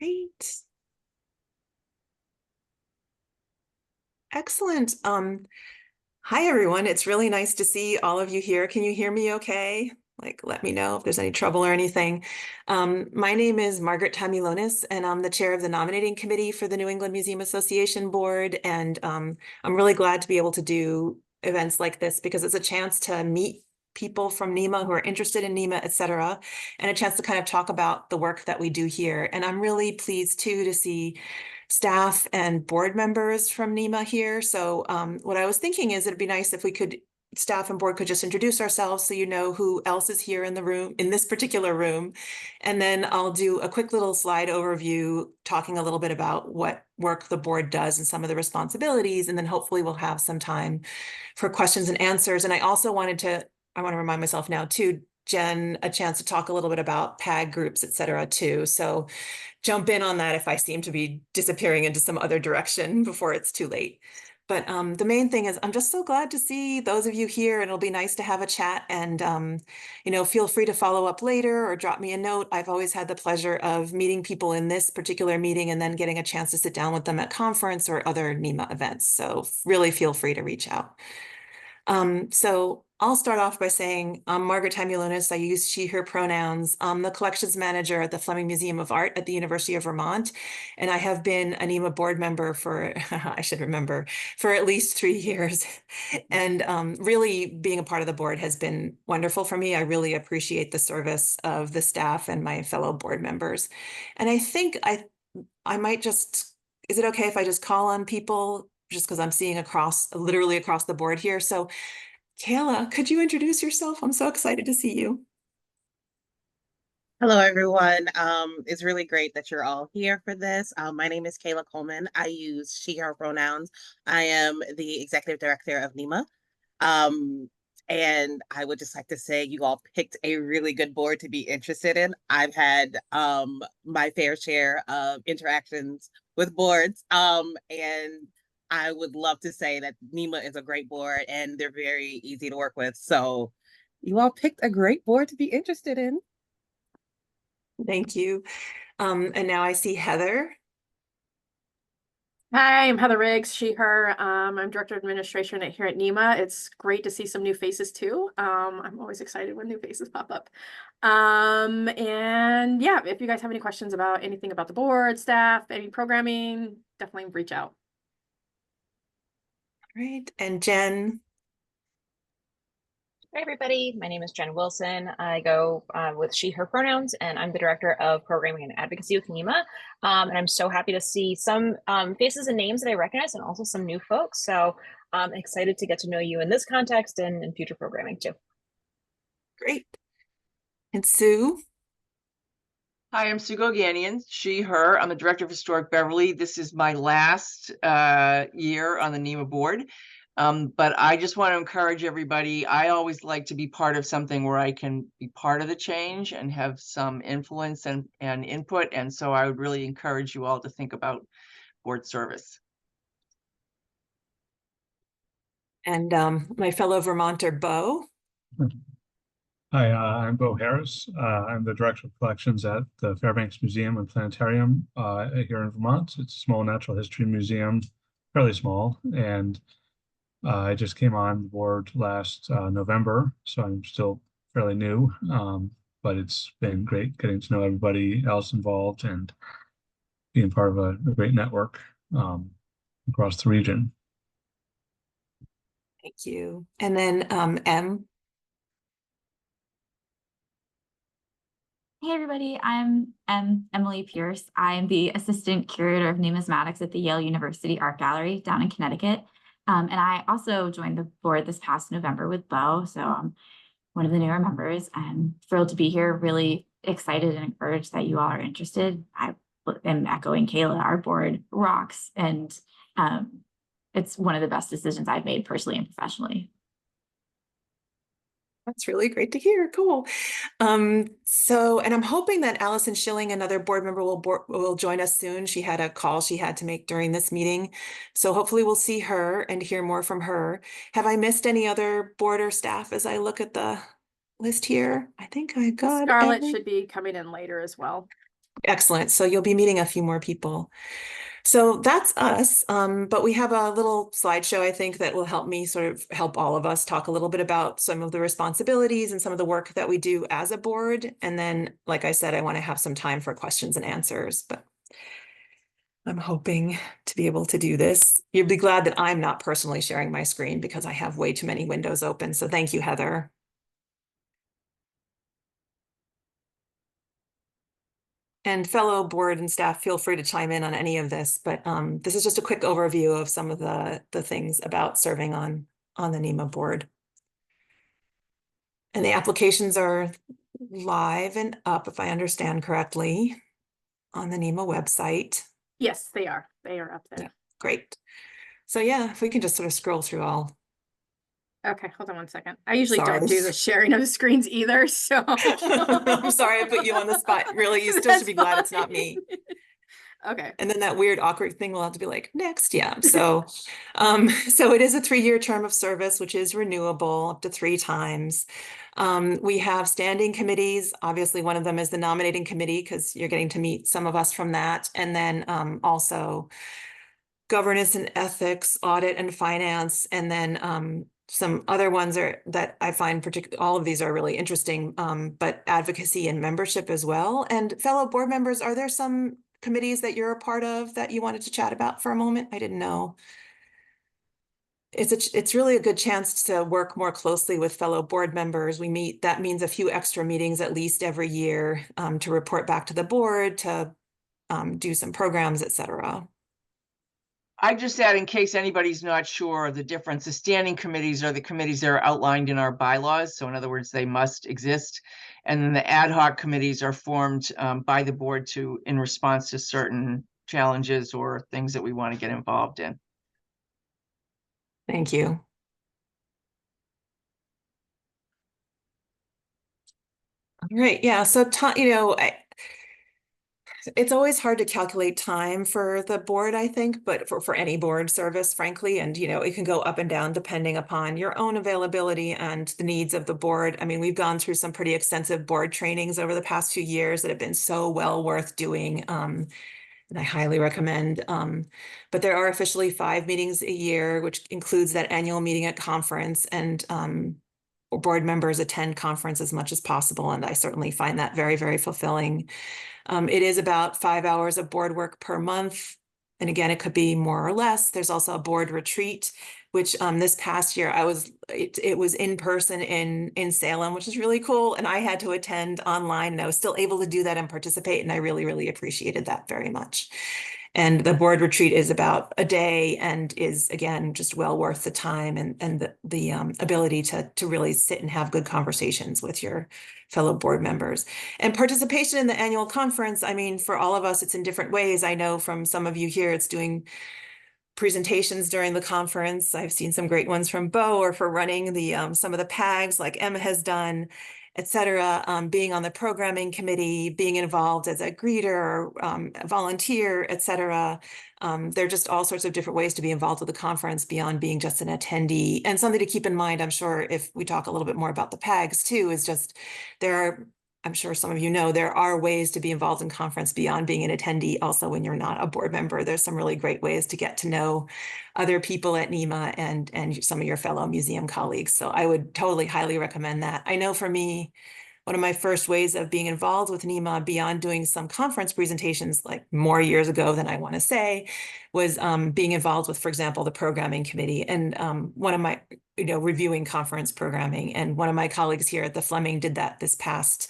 Great. Excellent. Hi everyone. It's really nice to see all of you here. Can you hear me okay? Like, let me know if there's any trouble or anything. My name is Margaret Tamilonis, and I'm the chair of the nominating committee for the New England Museum Association board. And I'm really glad to be able to do events like this because it's a chance to meet people from NEMA who are interested in NEMA, et cetera, and a chance to kind of talk about the work that we do here. And I'm really pleased too to see staff and board members from NEMA here. So what I was thinking is it'd be nice if we could, staff and board could just introduce ourselves so you know who else is here in the room, in this particular room. And then I'll do a quick little slide overview talking a little bit about what work the board does and some of the responsibilities. And then hopefully we'll have some time for questions and answers. And I also wanted to, I want to remind myself now too, Jen, a chance to talk a little bit about PAG groups, et cetera, too. So jump in on that if I seem to be disappearing into some other direction before it's too late. But the main thing is I'm just so glad to see those of you here, and it'll be nice to have a chat. And, feel free to follow up later or drop me a note. I've always had the pleasure of meeting people in this particular meeting and then getting a chance to sit down with them at conference or other NEMA events. So really feel free to reach out. So I'll start off by saying I'm Margaret Tamulonis. I use she, her pronouns. I'm the collections manager at the Fleming Museum of Art at the University of Vermont. And I have been a NEMA board member for, I should remember, for at least 3 years. And really being a part of the board has been wonderful for me. I really appreciate the service of the staff and my fellow board members. And I think I might just, is it okay if I just call on people just because I'm seeing literally across the board here? So Kayla, could you introduce yourself? I'm so excited to see you. Hello, everyone. It's really great that you're all here for this. My name is Kayla Coleman. I use she, her pronouns. I am the executive director of NEMA. Um, and I would just like to say you all picked a really good board to be interested in. I've had my fair share of interactions with boards. And I would love to say that NEMA is a great board and they're very easy to work with. So you all picked a great board to be interested in. Thank you. And now I see Heather. Hi, I'm Heather Riggs, she, her. I'm Director of Administration here at NEMA. It's great to see some new faces too. I'm always excited when new faces pop up. And yeah, if you guys have any questions about anything about the board, staff, any programming, definitely reach out. All right. And Jen. Hi, everybody. My name is Jen Wilson. I go with she, her pronouns, and I'm the Director of Programming and Advocacy with NEMA. And I'm so happy to see some faces and names that I recognize and also some new folks. So I'm excited to get to know you in this context and in future programming too. Great. And Sue. Hi, I'm Sue Goganian, she, her. I'm the Director of Historic Beverly. This is my last year on the NEMA board. But I just want to encourage everybody. I always like to be part of something where I can be part of the change and have some influence and input. And so I would really encourage you all to think about board service. And my fellow Vermonter, Bo. Hi, I'm Bo Harris. I'm the Director of Collections at the Fairbanks Museum and Planetarium here in Vermont. It's a small natural history museum, fairly small, and I just came on the board last November, so I'm still fairly new, but it's been great getting to know everybody else involved and being part of a great network across the region. Thank you. And then M. Hey everybody, I'm Emily Pierce. I'm the Assistant Curator of Numismatics at the Yale University Art Gallery down in Connecticut. And I also joined the board this past November with Bo, so I'm one of the newer members. I'm thrilled to be here, really excited and encouraged that you all are interested. I am echoing Kayla, our board rocks, and it's one of the best decisions I've made personally and professionally. That's really great to hear. Cool. And I'm hoping that Allison Schilling, another board member, will join us soon. She had a call she had to make during this meeting. So hopefully we'll see her and hear more from her. Have I missed any other board or staff as I look at the list here? I think I got Scarlett should be coming in later as well. Excellent. So you'll be meeting a few more people. So that's us. But we have a little slideshow, I think, that will help me sort of help all of us talk a little bit about some of the responsibilities and some of the work that we do as a board. And then, like I said, I want to have some time for questions and answers, but I'm hoping to be able to do this. You'll be glad that I'm not personally sharing my screen because I have way too many windows open. So thank you, Heather. And fellow board and staff, feel free to chime in on any of this, but this is just a quick overview of some of the things about serving on the NEMA board. And the applications are live and up, if I understand correctly, on the NEMA website. Yes, they are. They are up there. Yeah, great. So yeah, if we can just sort of scroll through all. Okay, hold on one second. I usually Sorry. don't do the sharing of the screens either, so. I'm sorry I put you on the spot. Really, you still should be glad it's not me. Okay. And then that weird awkward thing will have to be like, next, yeah. So, so it is a 3-year term of service, which is renewable up to 3 times. We have standing committees. Obviously, one of them is the nominating committee because you're getting to meet some of us from that. And then also governance and ethics, audit and finance, and then some other ones are that I find all of these are really interesting, but advocacy and membership as well. And fellow board members, are there some committees that you're a part of that you wanted to chat about for a moment? I didn't know. It's really a good chance to work more closely with fellow board members. We meet, that means a few extra meetings at least every year to report back to the board, to do some programs, et cetera. I just add, in case anybody's not sure, the difference, the standing committees are the committees that are outlined in our bylaws. So in other words, they must exist. And then the ad hoc committees are formed by the board in response to certain challenges or things that we want to get involved in. Thank you. All right, yeah, so you know, it's always hard to calculate time for the board, I think, but for any board service, frankly, and you know, it can go up and down depending upon your own availability and the needs of the board. I mean, we've gone through some pretty extensive board trainings over the past few years that have been so well worth doing. And I highly recommend. But there are officially 5 meetings a year, which includes that annual meeting at conference, and board members attend conference as much as possible. And I certainly find that very, very fulfilling. It is about 5 hours of board work per month. And again, it could be more or less. There's also a board retreat, which this past year it was in person in Salem, which is really cool. And I had to attend online, and I was still able to do that and participate. And I really, really appreciated that very much. And the board retreat is about a day and is, again, just well worth the time and the ability to really sit and have good conversations with your fellow board members. And participation in the annual conference, I mean, for all of us, it's in different ways. I know from some of you here, it's doing presentations during the conference. I've seen some great ones from Bo, or for running the some of the PAGs like Emma has done, et cetera, being on the programming committee, being involved as a greeter, a volunteer, et cetera. There are just all sorts of different ways to be involved with the conference beyond being just an attendee. And something to keep in mind, I'm sure if we talk a little bit more about the PAGs too, is just I'm sure some of you know, there are ways to be involved in conference beyond being an attendee. Also, when you're not a board member, there's some really great ways to get to know other people at NEMA and some of your fellow museum colleagues. So I would totally highly recommend that. I know for me, one of my first ways of being involved with NEMA beyond doing some conference presentations, like more years ago than I want to say, was being involved with, for example, the programming committee and one of my, reviewing conference programming. And one of my colleagues here at the Fleming did that this past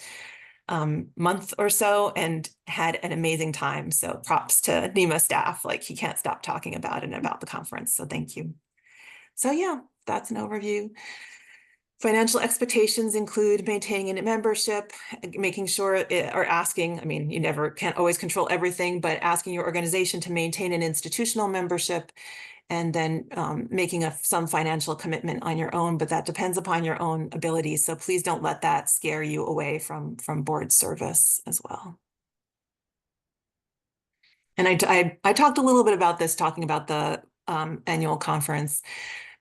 month or so and had an amazing time. So props to NEMA staff, like he can't stop talking about it and about the conference. So thank you. So yeah, that's an overview. Financial expectations include maintaining a membership, making sure or asking, I mean, you can't always control everything, but asking your organization to maintain an institutional membership, and then making some financial commitment on your own, but that depends upon your own abilities. So please don't let that scare you away from board service as well. And I talked a little bit about this, talking about the annual conference.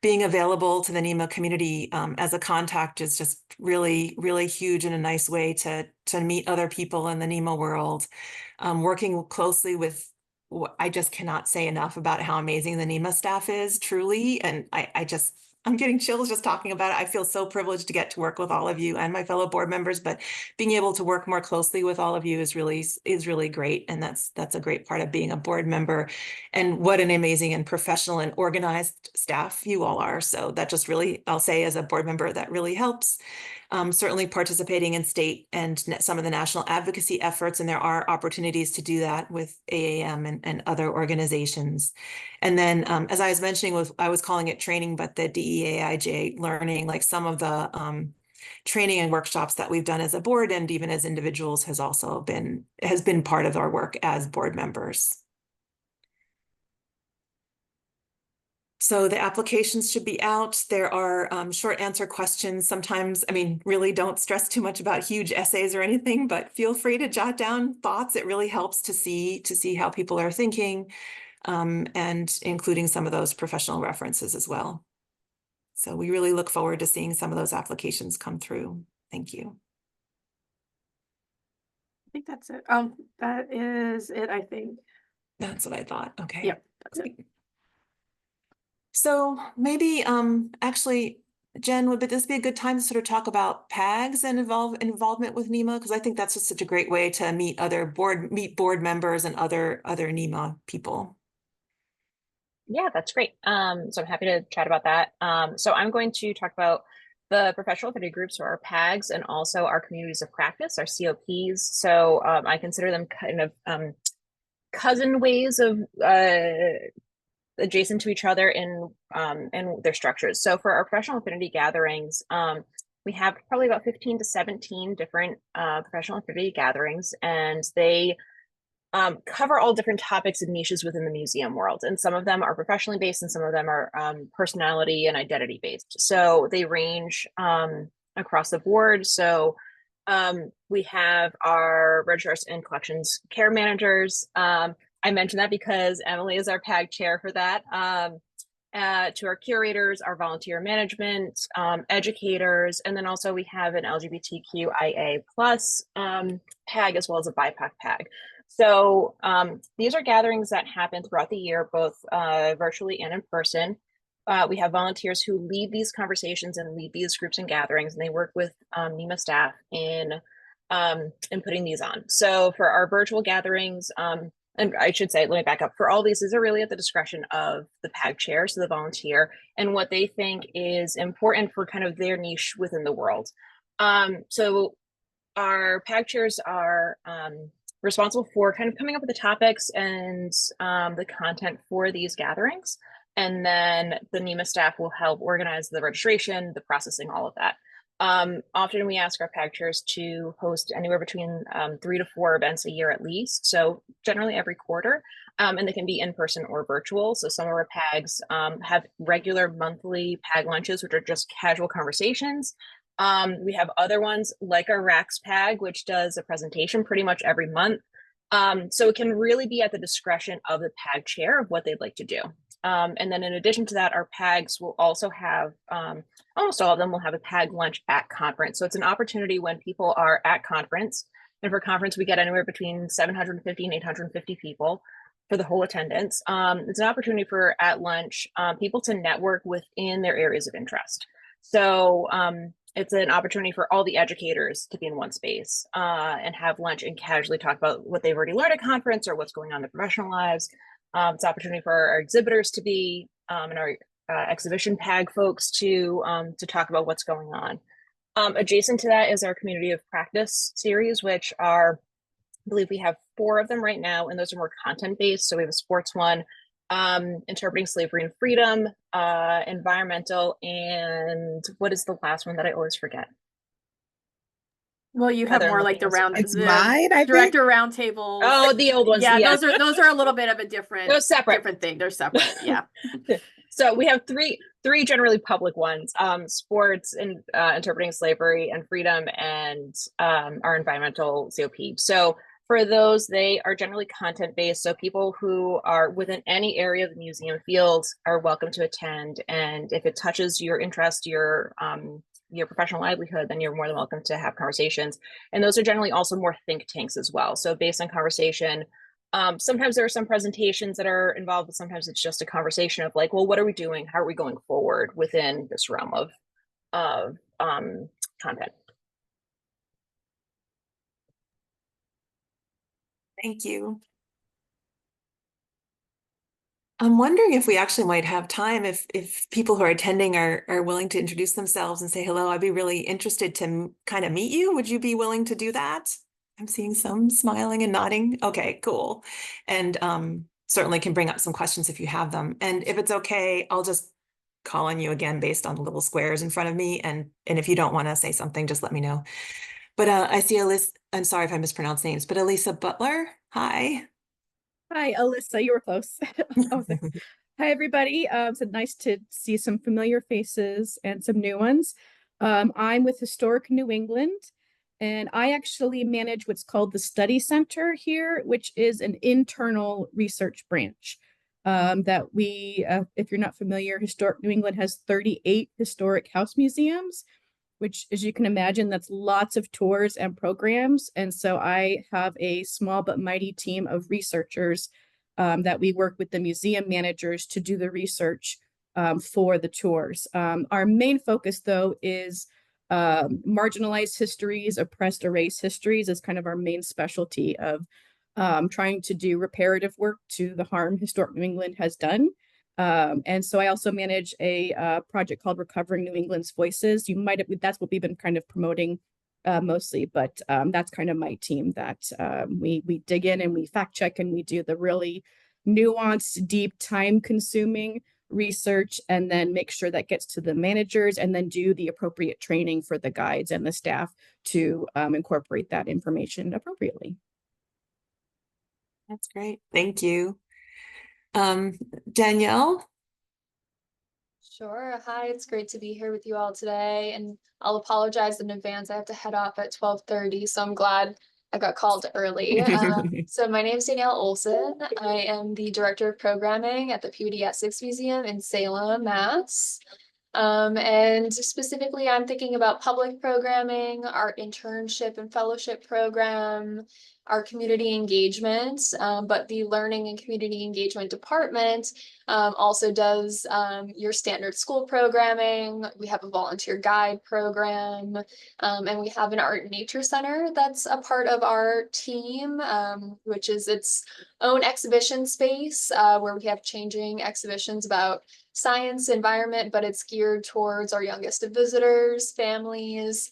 being available to the NEMA community as a contact is just really, really huge and a nice way to meet other people in the NEMA world. Working closely with, I just cannot say enough about how amazing the NEMA staff is, truly. And I'm getting chills just talking about it. I feel so privileged to get to work with all of you and my fellow board members, but being able to work more closely with all of you is really great. And that's a great part of being a board member. And what an amazing and professional and organized staff you all are. So that just really, I'll say as a board member, that really helps. Certainly participating in state and some of the national advocacy efforts, and there are opportunities to do that with AAM and other organizations. And then, as I was mentioning, I was calling it training, but the DEAIJ learning, like some of the training and workshops that we've done as a board and even as individuals has been part of our work as board members. So the applications should be out. There are short answer questions. Sometimes, I mean, really don't stress too much about huge essays or anything, but feel free to jot down thoughts. It really helps to see how people are thinking, and including some of those professional references as well. So we really look forward to seeing some of those applications come through. Thank you. I think that's it. That is it, I think. That's what I thought. Okay. Yep, that's it. So maybe, actually, Jen, would this be a good time to sort of talk about PAGs and involvement with NEMA? Because I think that's just such a great way to meet board members and other NEMA people. Yeah, that's great. So I'm happy to chat about that. So I'm going to talk about the professional affinity groups, or our PAGs, and also our communities of practice, our COPs. So I consider them kind of cousin ways of adjacent to each other in their structures. So for our professional affinity gatherings, we have probably about 15 to 17 different professional affinity gatherings, and they cover all different topics and niches within the museum world. And some of them are professionally based and some of them are personality and identity based. So they range across the board. So we have our registrars and collections care managers. I mentioned that because Emily is our PAG chair for that. To our curators, our volunteer management, educators, and then also we have an LGBTQIA plus PAG as well as a BIPOC PAG. So these are gatherings that happen throughout the year, both virtually and in person. We have volunteers who lead these conversations and lead these groups and gatherings, and they work with NEMA staff in putting these on. So for our virtual gatherings, and I should say, let me back up. For all these are really at the discretion of the PAG chair, so the volunteer, and what they think is important for kind of their niche within the world. So our PAG chairs are responsible for kind of coming up with the topics and the content for these gatherings. And then the NEMA staff will help organize the registration, the processing, all of that. Often we ask our PAG chairs to host anywhere between 3 to 4 events a year at least. So generally every quarter, and they can be in person or virtual. So some of our PAGs have regular monthly PAG lunches, which are just casual conversations. We have other ones like our RACS PAG, which does a presentation pretty much every month. So it can really be at the discretion of the PAG chair of what they'd like to do. And then in addition to that, our PAGs will also have, almost all of them will have a PAG lunch at conference. So it's an opportunity when people are at conference, and for conference, we get anywhere between 750 and 850 people for the whole attendance. It's an opportunity for at lunch, people to network within their areas of interest. So it's an opportunity for all the educators to be in one space and have lunch and casually talk about what they've already learned at conference or what's going on in their professional lives. It's an opportunity for our exhibitors to be and our exhibition PAG folks to talk about what's going on. Adjacent to that is our community of practice series, which are, I believe we have 4 of them right now, and those are more content based. So we have a sports one, interpreting slavery and freedom, environmental, and what is the last one that I always forget? Well, you have more like the director roundtables. Oh, the old ones. Yeah, those are a little bit of a different, different thing. They're separate. Yeah. So we have three generally public ones: sports and interpreting slavery and freedom, and our environmental COP. So For those, they are generally content-based, so people who are within any area of the museum field are welcome to attend. And if it touches your interest, your professional livelihood, then you're more than welcome to have conversations. And those are generally also more think tanks as well. So based on conversation, sometimes there are some presentations that are involved, but sometimes it's just a conversation of like, well, what are we doing? How are we going forward within this realm of content? Thank you. I'm wondering if we actually might have time if people who are attending are willing to introduce themselves and say hello. I'd be really interested to kind of meet you. Would you be willing to do that? I'm seeing some smiling and nodding. Okay, cool. And certainly can bring up some questions if you have them. And if it's okay, I'll just call on you again based on the little squares in front of me. And if you don't want to say something, just let me know. But I see Alyssa. I'm sorry if I mispronounce names, but Elisa Butler. Hi. Hi, Alyssa, you were close. Hi, everybody. So nice to see some familiar faces and some new ones. I'm with Historic New England, and I actually manage what's called the Study Center here, which is an internal research branch that we, if you're not familiar, Historic New England has 38 historic house museums, which, as you can imagine, that's lots of tours and programs. And so I have a small but mighty team of researchers that we work with the museum managers to do the research for the tours. Our main focus, though, is marginalized histories, oppressed, erased histories is kind of our main specialty of trying to do reparative work to the harm Historic New England has done. And so I also manage a project called Recovering New England's Voices. You might have, that's what we've been kind of promoting mostly, but that's kind of my team that we dig in and we fact check and we do the really nuanced, deep, time-consuming research and then make sure that gets to the managers and then do the appropriate training for the guides and the staff to incorporate that information appropriately. That's great. Thank you. Danielle? Sure. Hi, it's great to be here with you all today. And I'll apologize in advance. I have to head off at 12:30, so I'm glad I got called early. So my name is Danielle Olson. I am the Director of Programming at the Peabody Essex Museum in Salem, Mass. And specifically, I'm thinking about public programming, our internship and fellowship program, our community engagement, but the learning and community engagement department also does your standard school programming. We have a volunteer guide program, and we have an art and nature center that's a part of our team, which is its own exhibition space where we have changing exhibitions about science, environment, but it's geared towards our youngest of visitors, families.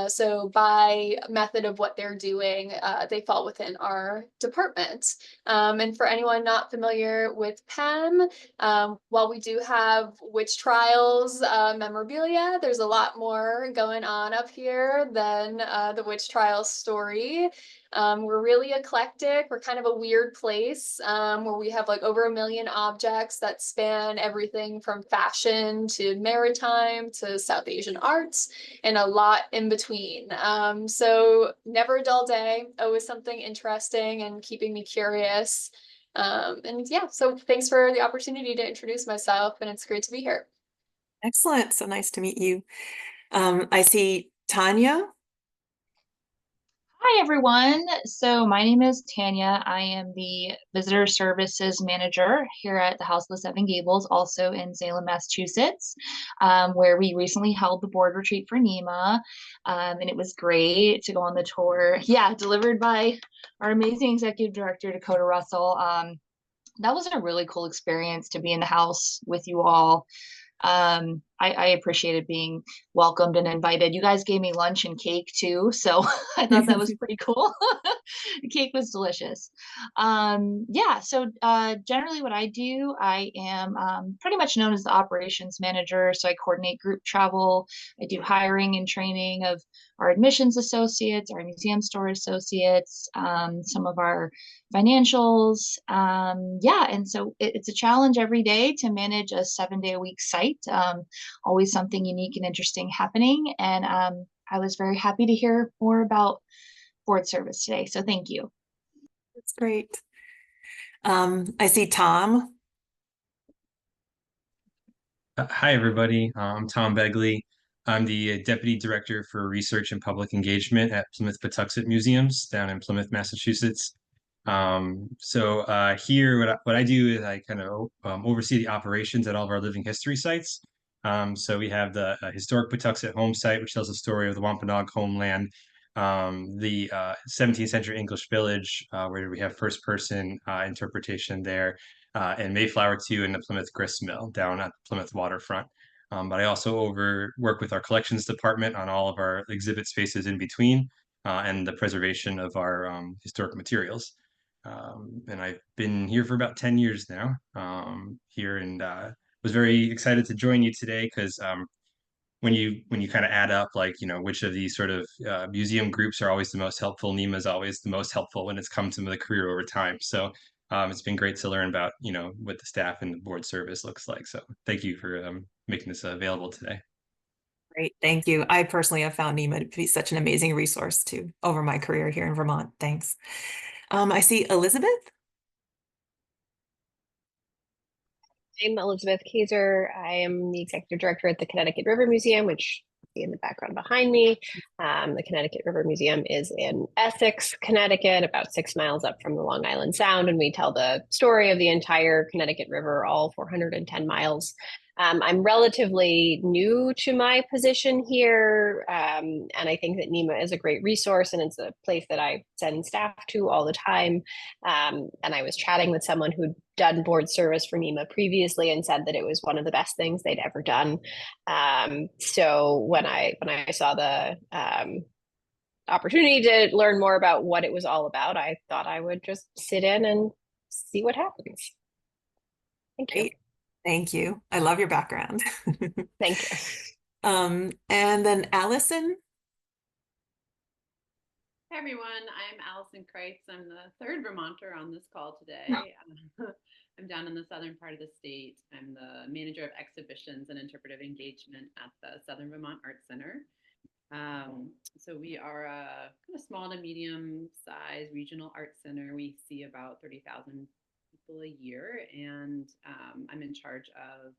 So by method of what they're doing, they fall within our department. And for anyone not familiar with PEM, while we do have witch trials memorabilia, there's a lot more going on up here than the witch trials story. We're really eclectic. We're kind of a weird place where we have like over 1 million objects that span everything from fashion to maritime to South Asian arts and a lot in between. So never a dull day, always something interesting and keeping me curious. And yeah, so thanks for the opportunity to introduce myself, and it's great to be here. Excellent. So nice to meet you. I see Tanya. Hi, everyone. So my name is Tanya. I am the Visitor Services Manager here at the House of the Seven Gables, also in Salem, Massachusetts, where we recently held the board retreat for NEMA, and it was great to go on the tour. Yeah, delivered by our amazing Executive Director, Dakota Russell. That was a really cool experience to be in the house with you all. I appreciated being welcomed and invited. You guys gave me lunch and cake too, so I thought that was pretty cool. The cake was delicious. Yeah, so generally what I do, I am pretty much known as the operations manager. So I coordinate group travel. I do hiring and training of our admissions associates, our museum store associates, some of our financials. Yeah, and so it's a challenge every day to manage a 7-day-a-week site. Always something unique and interesting happening. And I was very happy to hear more about board service today. So thank you. That's great. I see Tom. Hi, everybody. I'm Tom Begley. I'm the Deputy Director for Research and Public Engagement at Plymouth-Patuxent Museums down in Plymouth, Massachusetts. Here, what I do is I kind of oversee the operations at all of our living history sites. So we have the historic Patuxent home site, which tells the story of the Wampanoag homeland, the 17th century English village, where we have first-person interpretation there, and Mayflower 2 and the Plymouth Grist Mill down at the Plymouth waterfront. But I also work with our collections department on all of our exhibit spaces in between, and the preservation of our historic materials. And I've been here for about 10 years now, here, and was very excited to join you today because when you kind of add up, like, which of these sort of museum groups are always the most helpful, NEMA is always the most helpful when it's come to the career over time. So it's been great to learn about, what the staff and the board service looks like. So thank you for making this available today. Great, thank you. I personally have found NEMA to be such an amazing resource too over my career here in Vermont. Thanks. I see Elizabeth. I'm Elizabeth Kaiser. I am the Executive Director at the Connecticut River Museum, which you see in the background behind me. The Connecticut River Museum is in Essex, Connecticut, about 6 miles up from the Long Island Sound, and we tell the story of the entire Connecticut River, all 410 miles. I'm relatively new to my position here, and I think that NEMA is a great resource, and it's a place that I send staff to all the time. And I was chatting with someone who'd done board service for NEMA previously and said that it was one of the best things they'd ever done. So when I saw the opportunity to learn more about what it was all about, I thought I would just sit in and see what happens. Thank you. Thank you. I love your background. Thank you. And then Allison. Hi, everyone. I'm Allison Kreitz. I'm the third Vermonter on this call today. I'm down in the southern part of the state. I'm the manager of exhibitions and interpretive engagement at the Southern Vermont Arts Center. So we are a kind of small to medium size regional art center. We see about 30,000 people a year, and I'm in charge of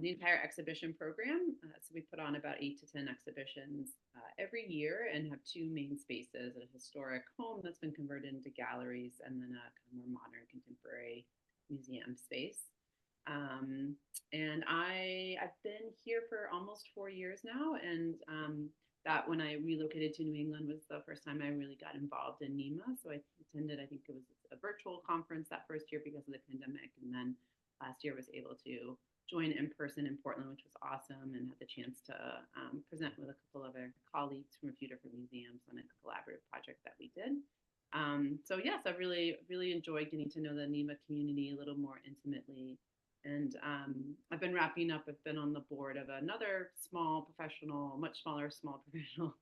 the entire exhibition program. So we put on about 8 to 10 exhibitions every year and have 2 main spaces: a historic home that's been converted into galleries, and then a kind of more modern contemporary museum space. And I've been here for almost 4 years now, and that when I relocated to New England was the first time I really got involved in NEMA. So I attended, I think it was a virtual conference that first year because of the pandemic, and then last year was able to join in person in Portland, which was awesome, and had the chance to present with a couple of other colleagues from a few different museums on a collaborative project that we did. So yes, I really enjoyed getting to know the NEMA community a little more intimately. And I've been wrapping up. I've been on the board of another much smaller small professional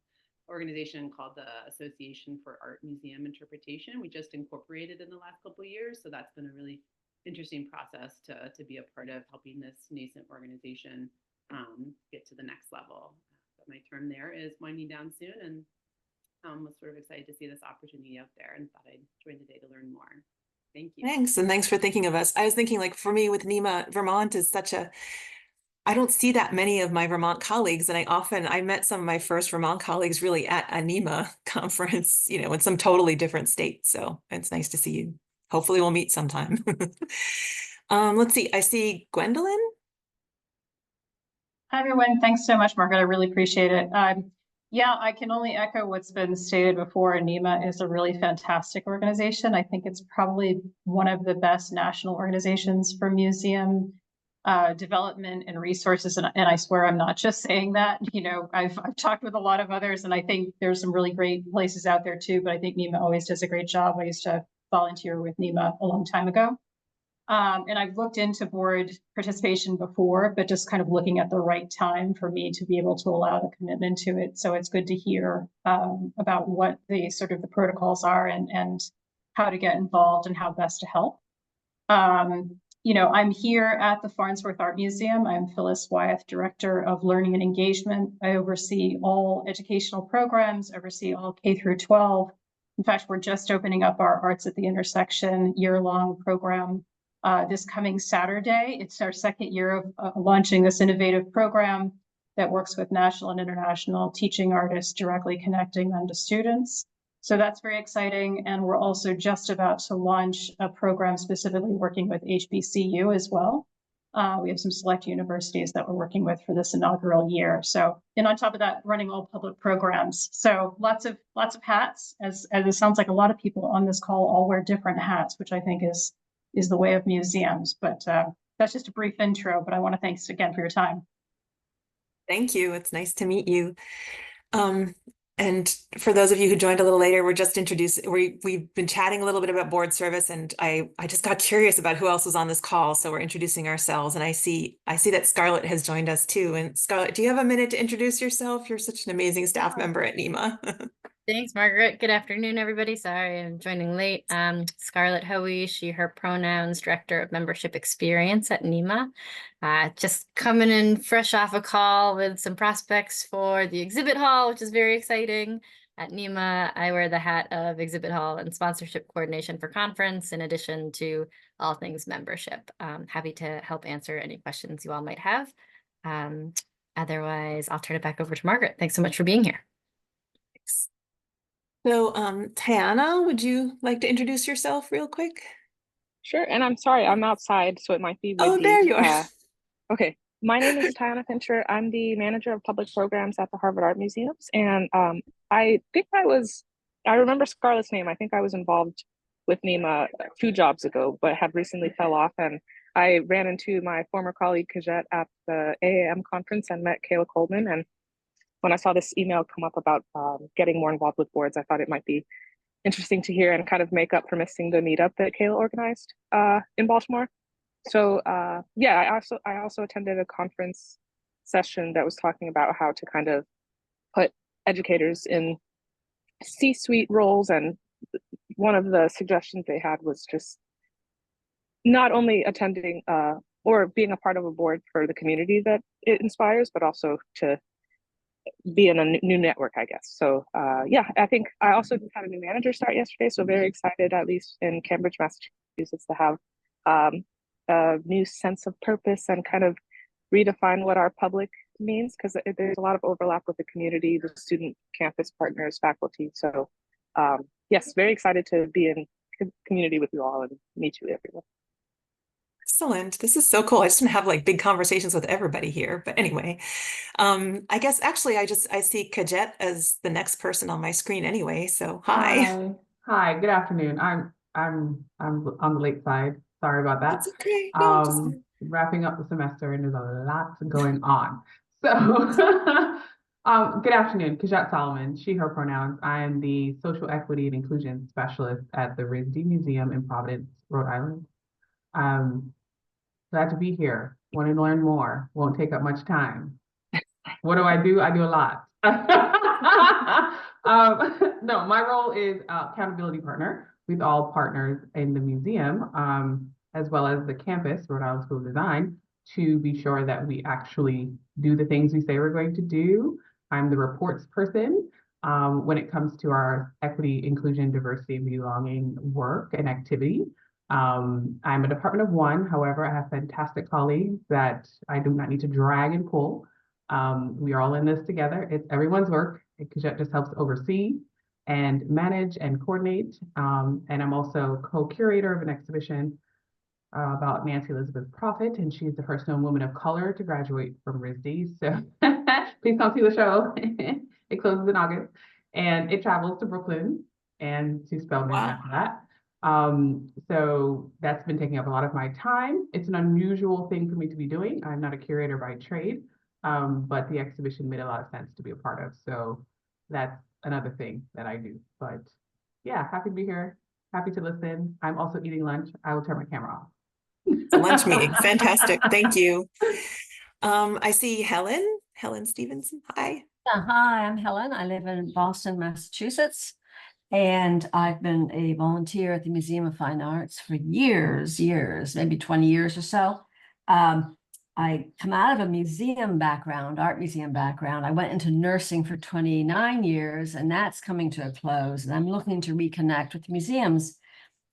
organization called the Association for Art Museum Interpretation. We just incorporated in the last couple of years, so that's been a really interesting process to be a part of, helping this nascent organization get to the next level. But my term there is winding down soon, and was sort of excited to see this opportunity out there and thought I'd join today to learn more. Thank you. Thanks, and thanks for thinking of us. I was thinking, like, for me with NEMA, Vermont is I don't see that many of my Vermont colleagues, and I met some of my first Vermont colleagues really at a NEMA conference, in some totally different states. So it's nice to see you. Hopefully we'll meet sometime. Let's see, I see Gwendolyn. Hi, everyone. Thanks so much, Margaret. I really appreciate it. Yeah, I can only echo what's been stated before. NEMA is a really fantastic organization. I think it's probably one of the best national organizations for museum development and resources. And I swear I'm not just saying that. I've talked with a lot of others, and I think there's some really great places out there too, but I think NEMA always does a great job. I used to volunteer with NEMA a long time ago. And I've looked into board participation before, but just kind of looking at the right time for me to be able to allow the commitment to it. So it's good to hear about what the sort of the protocols are and how to get involved and how best to help. I'm here at the Farnsworth Art Museum. I'm Phyllis Wyeth, Director of Learning and Engagement. I oversee all educational programs, oversee all K through 12 In fact, we're just opening up our Arts at the Intersection year-long program this coming Saturday. It's our second year of launching this innovative program that works with national and international teaching artists, directly connecting them to students. So that's very exciting. And we're also just about to launch a program specifically working with HBCU as well. We have some select universities that we're working with for this inaugural year. So, and on top of that, running all public programs. So lots of hats, as it sounds like a lot of people on this call all wear different hats, which I think is the way of museums. But that's just a brief intro, but I want to thanks again for your time. Thank you. It's nice to meet you. And for those of you who joined a little later, we're just we've been chatting a little bit about board service, and I just got curious about who else was on this call. So we're introducing ourselves, and I see that Scarlett has joined us too. And Scarlett, do you have a minute to introduce yourself? You're such an amazing staff member at NEMA. Thanks, Margaret. Good afternoon, everybody. Sorry, I'm joining late. Scarlett Hoey, she, her pronouns, Director of Membership Experience at NEMA. Just coming in fresh off a call with some prospects for the exhibit hall, which is very exciting. At NEMA, I wear the hat of exhibit hall and sponsorship coordination for conference, in addition to all things membership. Happy to help answer any questions you all might have. Otherwise, I'll turn it back over to Margaret. Thanks so much for being here. Thanks. So, Tiana, would you like to introduce yourself real quick? Sure, and I'm sorry, I'm outside, so it might be windy. Oh, there you are. Okay, my name is Tiana Fincher. I'm the manager of public programs at the Harvard Art Museums, and I think I remember Scarlett's name. I think I was involved with NEMA 2 jobs ago, but have recently fell off, and I ran into my former colleague Kajette at the AAM conference and met Kayla Coleman, and when I saw this email come up about getting more involved with boards, I thought it might be interesting to hear and kind of make up for missing the meetup that Kayla organized in Baltimore. So yeah, I also attended a conference session that was talking about how to kind of put educators in C-suite roles, and one of the suggestions they had was just not only attending or being a part of a board for the community that it inspires, but also to be in a new network, I guess. So yeah, I think I also just had a new manager start yesterday, so very excited, at least in Cambridge, Massachusetts, to have a new sense of purpose and kind of redefine what our public means, because there's a lot of overlap with the community, the student campus partners, faculty. So yes, very excited to be in community with you all and meet you everyone. Excellent. This is so cool. I just want to have like big conversations with everybody here. But anyway, I guess actually I see Kajette as the next person on my screen anyway. So hi. Hi, good afternoon. I'm on the late side. Sorry about that. That's okay. No, wrapping up the semester and there's a lot going on. So good afternoon, Kajette Solomon, she, her pronouns. I am the social equity and inclusion specialist at the RISD Museum in Providence, Rhode Island. Glad to be here. Want to learn more. Won't take up much time. What do? I do a lot. No, my role is accountability partner with all partners in the museum, as well as the campus, Rhode Island School of Design, to be sure that we actually do the things we say we're going to do. I'm the reports person when it comes to our equity, inclusion, diversity, belonging work and activity. I'm a department of one. However, I have fantastic colleagues that I do not need to drag and pull. We are all in this together. It's everyone's work. Kajette just helps oversee and manage and coordinate. And I'm also co-curator of an exhibition about Nancy Elizabeth Prophet, and she's the first known woman of color to graduate from RISD. So please come see the show. It closes in August, and it travels to Brooklyn and to Spelman after that. So that's been taking up a lot of my time. It's an unusual thing for me to be doing. I'm not a curator by trade, but the exhibition made a lot of sense to be a part of. So that's another thing that I do. But yeah, happy to be here. Happy to listen. I'm also eating lunch. I will turn my camera off. It's a lunch meeting. Fantastic. Thank you. I see Helen Stevenson. Hi. Hi, I'm Helen. I live in Boston, Massachusetts. And I've been a volunteer at the Museum of Fine Arts for years, maybe 20 years or so. I come out of a museum background, art museum background. I went into nursing for 29 years, and that's coming to a close. And I'm looking to reconnect with museums.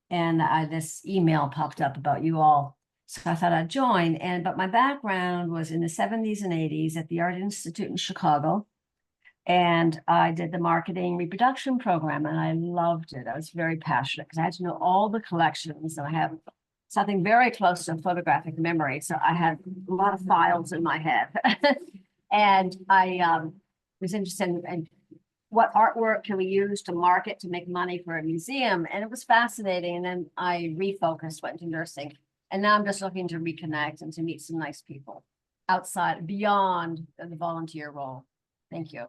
And this email popped up about you all. So I thought I'd join. But my background was in the 70s and 80s at the Art Institute in Chicago. And I did the marketing reproduction program, and I loved it. I was very passionate because I had to know all the collections. And I have something very close to photographic memory. So I had a lot of files in my head. And I was interested in what artwork can we use to market to make money for a museum. And it was fascinating. And then I refocused, went into nursing. And now I'm just looking to reconnect and to meet some nice people outside, beyond the volunteer role. Thank you.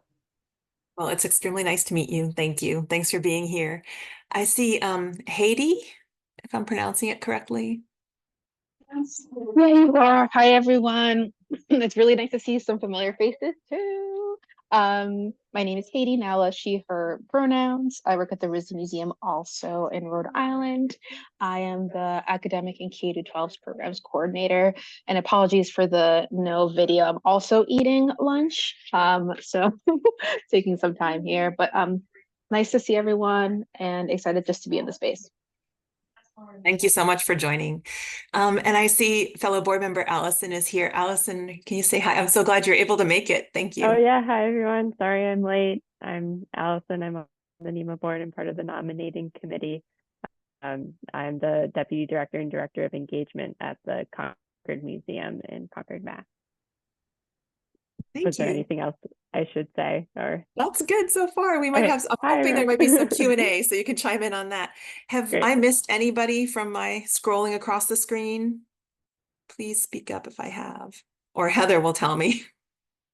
Well, it's extremely nice to meet you. Thank you. Thanks for being here. I see Haiti, if I'm pronouncing it correctly. There you are. Hi, everyone. It's really nice to see some familiar faces too. My name is Haiti Nala, she, her pronouns. I work at the RISD Museum also in Rhode Island. I am the academic and K-12 programs coordinator, and apologies for the no video. I'm also eating lunch, so taking some time here, but nice to see everyone and excited just to be in the space. Thank you so much for joining. And I see fellow board member Allison is here. Allison, can you say hi? I'm so glad you're able to make it. Thank you. Oh yeah, hi everyone. Sorry I'm late. I'm Allison. I'm on the NEMA board and part of the nominating committee. I'm the deputy director and director of engagement at the Concord Museum in Concord, Mass. Was there anything else I should say? Or that's good so far. We might have, I'm hoping there might be some Q&A, so you can chime in on that. Have I missed anybody from my scrolling across the screen? Please speak up if I have, or Heather will tell me.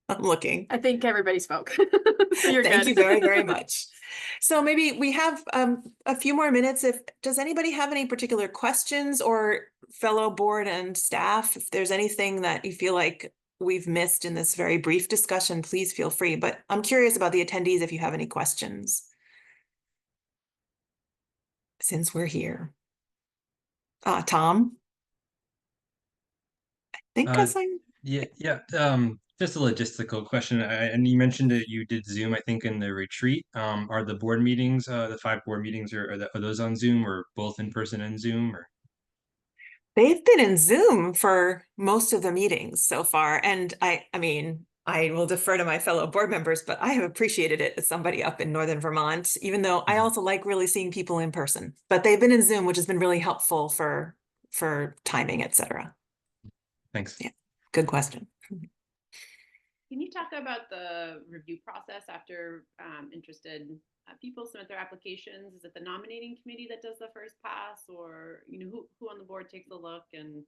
I'm looking. I think everybody spoke. So you're Thank good. you very, very much. So maybe we have a few more minutes. Does anybody have any particular questions, or fellow board and staff, if there's anything that you feel like we've missed in this very brief discussion, please feel free. But I'm curious about the attendees if you have any questions, since we're here. Tom? I think I signed. Yeah. Just a logistical question. And you mentioned that you did Zoom, I think, in the retreat. Are the board meetings, the 5 board meetings, are those on Zoom, or both in person and Zoom? Or? They've been in Zoom for most of the meetings so far. And I mean, I will defer to my fellow board members, but I have appreciated it as somebody up in Northern Vermont, even though I also like really seeing people in person. But they've been in Zoom, which has been really helpful for timing, et cetera. Thanks. Yeah, good question. Can you talk about the review process after interested people submit their applications? Is it the nominating committee that does the first pass, or who on the board takes a look and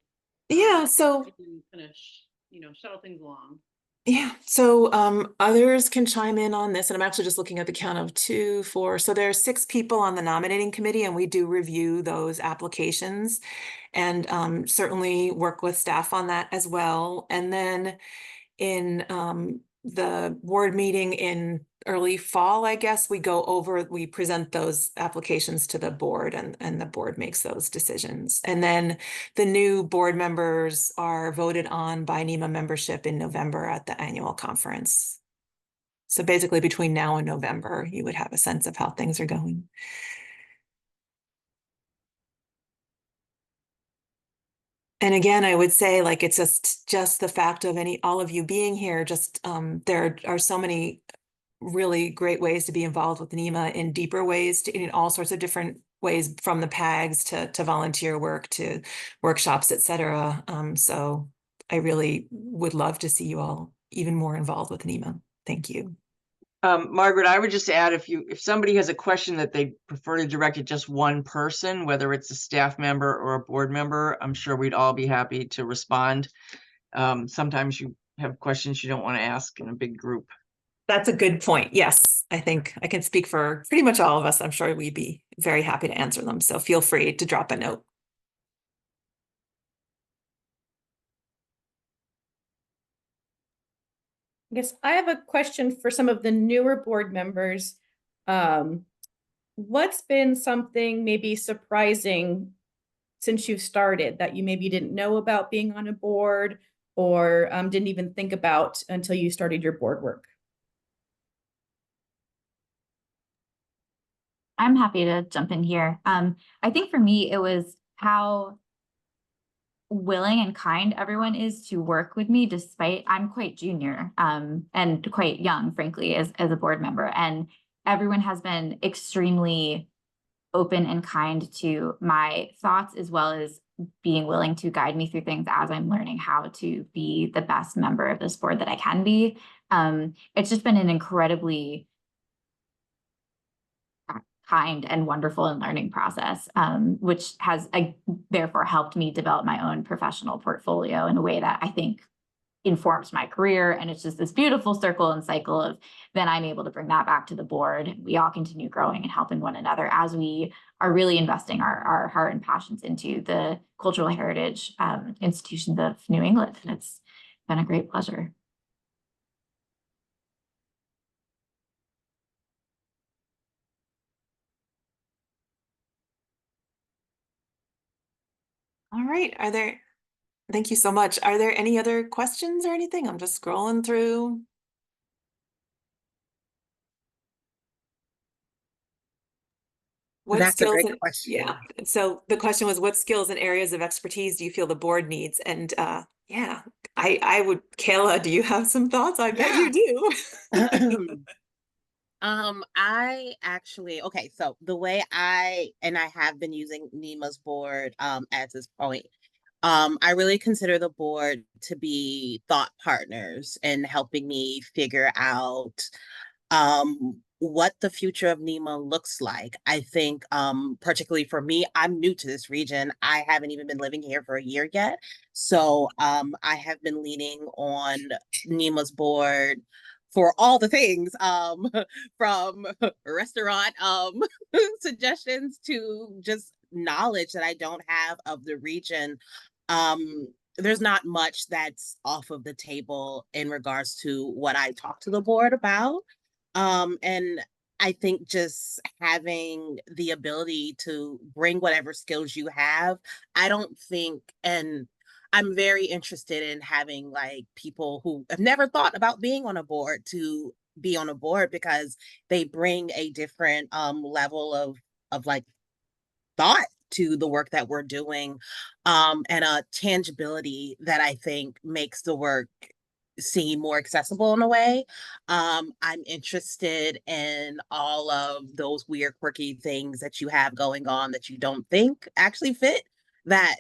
so kind of shuttle things along? Yeah, so others can chime in on this, and I'm actually just looking at the count of 2, 4. So there are 6 people on the nominating committee, and we do review those applications, and certainly work with staff on that as well. And then in the board meeting in early fall, I guess, we present those applications to the board, and the board makes those decisions. And then the new board members are voted on by NEMA membership in November at the annual conference. So basically between now and November, you would have a sense of how things are going. And again, I would say, like, it's just the fact of all of you being here, just there are so many really great ways to be involved with NEMA in deeper ways, in all sorts of different ways, from the PAGs to volunteer work to workshops, et cetera. So I really would love to see you all even more involved with NEMA. Thank you. Margaret, I would just add, if somebody has a question that they prefer to direct at just one person, whether it's a staff member or a board member, I'm sure we'd all be happy to respond. Sometimes you have questions you don't want to ask in a big group. That's a good point. Yes, I think I can speak for pretty much all of us. I'm sure we'd be very happy to answer them. So feel free to drop a note. I guess I have a question for some of the newer board members. What's been something maybe surprising since you've started that you maybe didn't know about being on a board, or didn't even think about until you started your board work? I'm happy to jump in here. I think for me, it was how willing and kind everyone is to work with me, despite I'm quite junior and quite young, frankly, as a board member. And everyone has been extremely open and kind to my thoughts, as well as being willing to guide me through things as I'm learning how to be the best member of this board that I can be. It's just been an incredibly kind and wonderful and learning process, which has therefore helped me develop my own professional portfolio in a way that I think informs my career. And it's just this beautiful circle and cycle of then I'm able to bring that back to the board. We all continue growing and helping one another as we are really investing our heart and passions into the cultural heritage institutions of New England. And it's been a great pleasure. All right. Thank you so much. Are there any other questions or anything? I'm just scrolling through. What That's a skills great and question. yeah. So the question was, what skills and areas of expertise do you feel the board needs? And yeah, I would, Kayla, do you have some thoughts? I bet you do. I actually, okay, so the way I have been using NEMA's board at this point, I really consider the board to be thought partners in helping me figure out what the future of NEMA looks like. I think particularly for me, I'm new to this region. I haven't even been living here for a year yet. So I have been leaning on NEMA's board for all the things from restaurant suggestions to just knowledge that I don't have of the region. There's not much that's off of the table in regards to what I talk to the board about. And I think just having the ability to bring whatever skills you have, I don't think, and I'm very interested in having like people who have never thought about being on a board to be on a board, because they bring a different level of like thought to the work that we're doing, and a tangibility that I think makes the work seem more accessible in a way. I'm interested in all of those weird, quirky things that you have going on that you don't think actually fit, that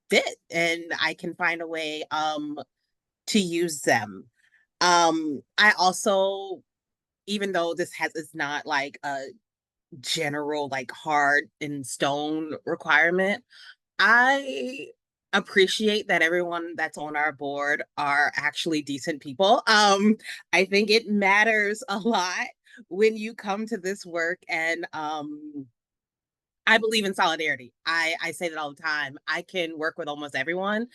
fit, and I can find a way to use them. I also, even though is not like a general, like hard in stone requirement, I appreciate that everyone that's on our board are actually decent people. I think it matters a lot when you come to this work, and I believe in solidarity. I say that all the time. I can work with almost everyone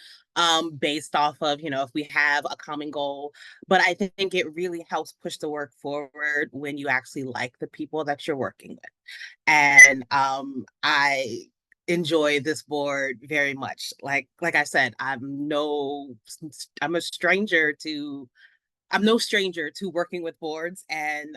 based off of, if we have a common goal. But I think it really helps push the work forward when you actually like the people that you're working with. And I enjoy this board very much. Like I said, I'm no stranger to working with boards, and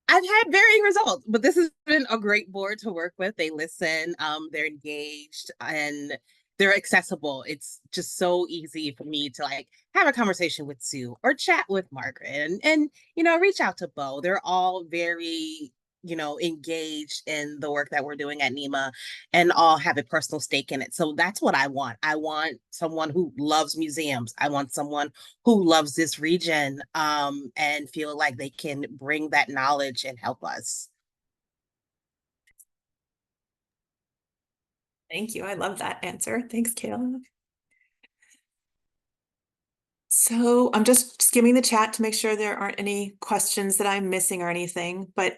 I've had varying results, but this has been a great board to work with. They listen, they're engaged, and they're accessible. It's just so easy for me to like have a conversation with Sue or chat with Margaret, and reach out to Bo. They're all very engaged in the work that we're doing at NEMA, and all have a personal stake in it. So that's what I want. I want someone who loves museums. I want someone who loves this region, and feel like they can bring that knowledge and help us. Thank you. I love that answer. Thanks, Kayla. So I'm just skimming the chat to make sure there aren't any questions that I'm missing or anything, but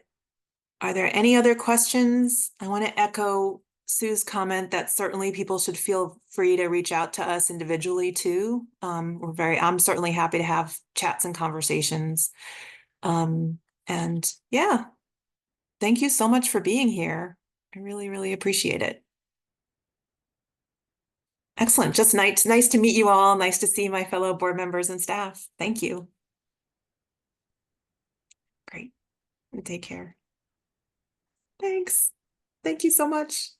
are there any other questions? I want to echo Sue's comment that certainly people should feel free to reach out to us individually too. I'm certainly happy to have chats and conversations. And yeah, thank you so much for being here. I really, really appreciate it. Excellent. Just nice to meet you all. Nice to see my fellow board members and staff. Thank you. Great. Take care. Thanks. Thank you so much.